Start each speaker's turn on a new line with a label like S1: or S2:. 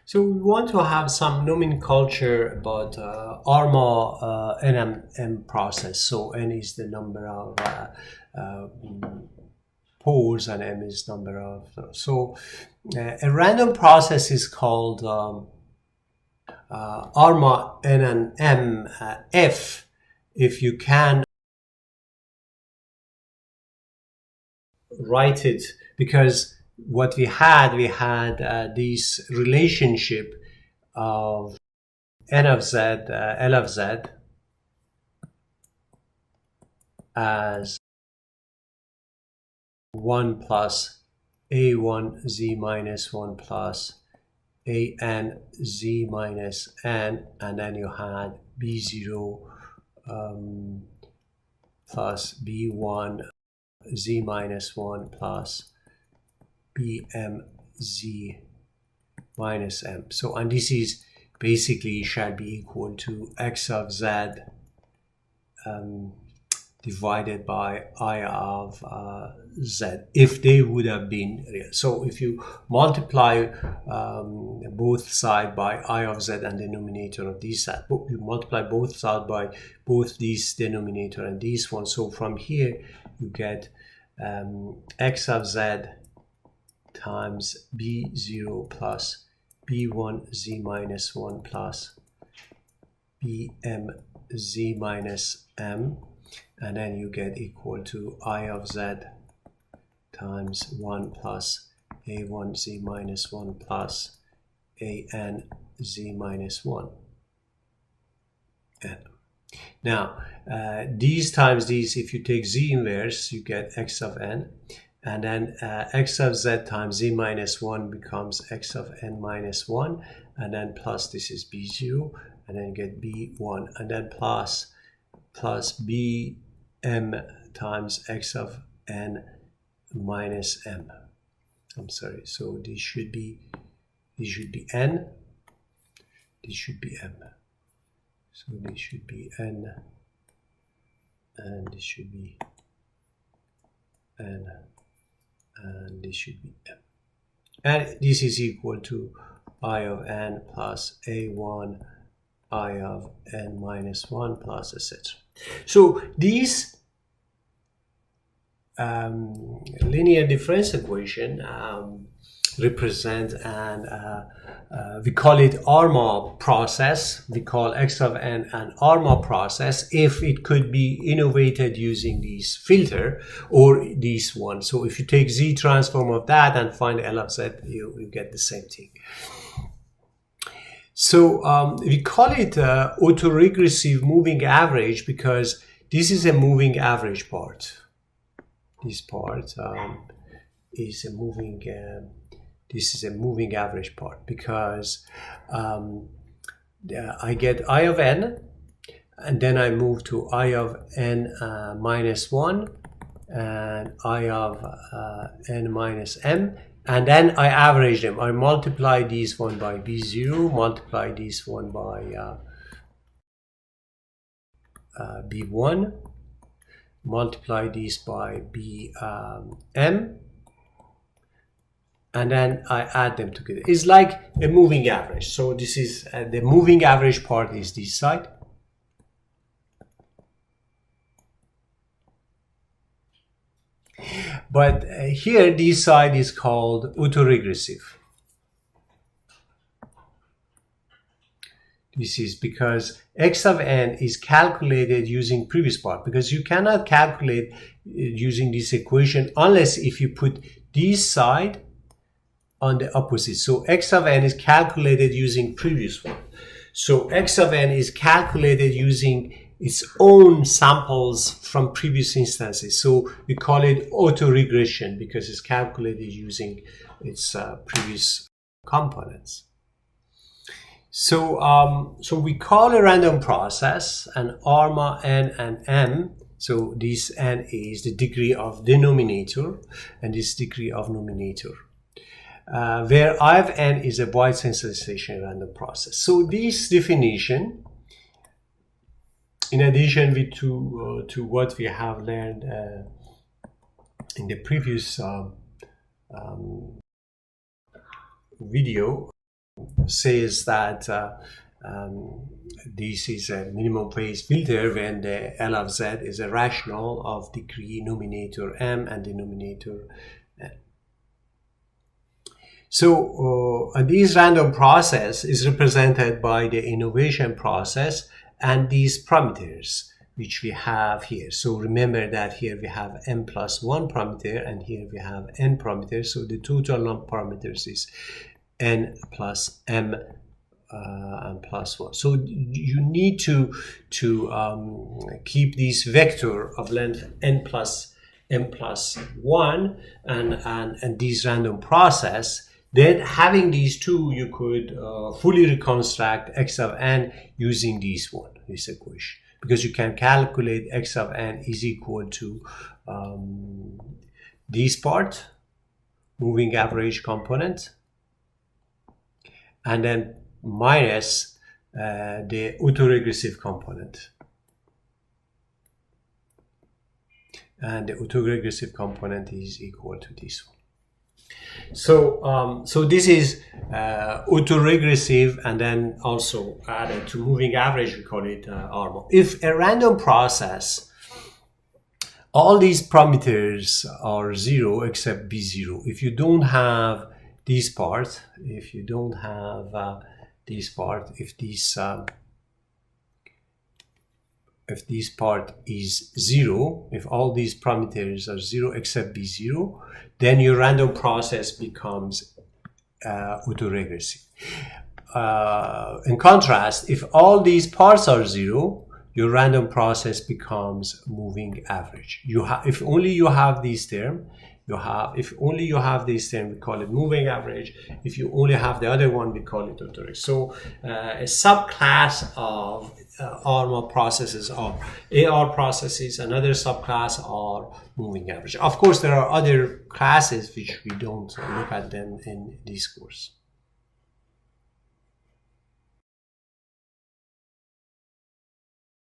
S1: So we want to have some nomenclature about ARMA NMM process. So N is the number of poles and M is number of. So a random process is called ARMA NMM if you can write it, because what we had this relationship of n of z, L of z as 1 plus a1 z minus 1 plus an z minus n, and then you had b0 plus b1 z minus 1 plus bm z minus m. So, and this is basically shall be equal to x of z divided by I of z, if they would have been real. So if you multiply both sides by I of z and denominator of this side, you multiply both sides by both this denominator and this one. So from here you get x of z times b0 plus b1 z minus 1 plus bm z minus m, and then you get equal to I of z times 1 plus a1 z minus 1 plus an z minus 1 n. Now these times these, if you take z inverse, you get x of n, and then x of z times z minus 1 becomes x of n minus 1, and then plus this is b0, and then you get b1, and then plus bm times x of n minus m. I'm sorry, so this should be n, this should be m. So this should be n, and this should be n, and this should be m. And this is equal to I of n plus a1 I of n minus 1 plus etc. So these linear difference equation represent an we call it ARMA process. We call x of n an ARMA process if it could be innovated using this filter or this one. So if you take z transform of that and find L of z, you get the same thing. So we call it auto-regressive moving average because this is a moving average part. This part is a moving. This is a moving average part because I get I of n, and then I move to I of n minus 1 and I of n minus m. And then I average them. I multiply this one by b0, multiply this one by b1, multiply this by bm, and then I add them together. It's like a moving average. So this is the moving average part is this side. But here, this side is called auto-regressive. This is because x of n is calculated using previous part, because you cannot calculate using this equation unless if you put this side on the opposite. So x of n is calculated using previous one. So x of n is calculated using its own samples from previous instances. So we call it auto-regression because it's calculated using its previous components. So so we call a random process an ARMA n and m. So this n is the degree of denominator and this degree of numerator. Where I of n is a wide sensitization random process. So this definition, in addition to what we have learned in the previous video, says that this is a minimum phase filter when the L of Z is a rational of degree numerator m and denominator n. So this random process is represented by the innovation process and these parameters which we have here. So remember that here we have m plus 1 parameter and here we have n parameters. So the total number of parameters is n plus m and plus 1. So you need to keep this vector of length n plus m plus 1 and this random process. Then having these two, you could fully reconstruct x of n using this equation, because you can calculate x of n is equal to this part, moving average component, and then minus the autoregressive component. And the autoregressive component is equal to this one. So so this is autoregressive, and then also added to moving average, we call it ARMA. If a random process, all these parameters are 0 except B0. If you don't have this part, if you don't have this part, if this part is 0, if all these parameters are 0 except B0, then your random process becomes autoregressive. In contrast, if all these parts are 0, your random process becomes moving average. If only you have this term, if only you have this term, we call it moving average. If you only have the other one, we call it autoregressive. So a subclass of ARMA processes are AR processes. Another subclass are moving average. Of course, there are other classes which we don't look at them in this course.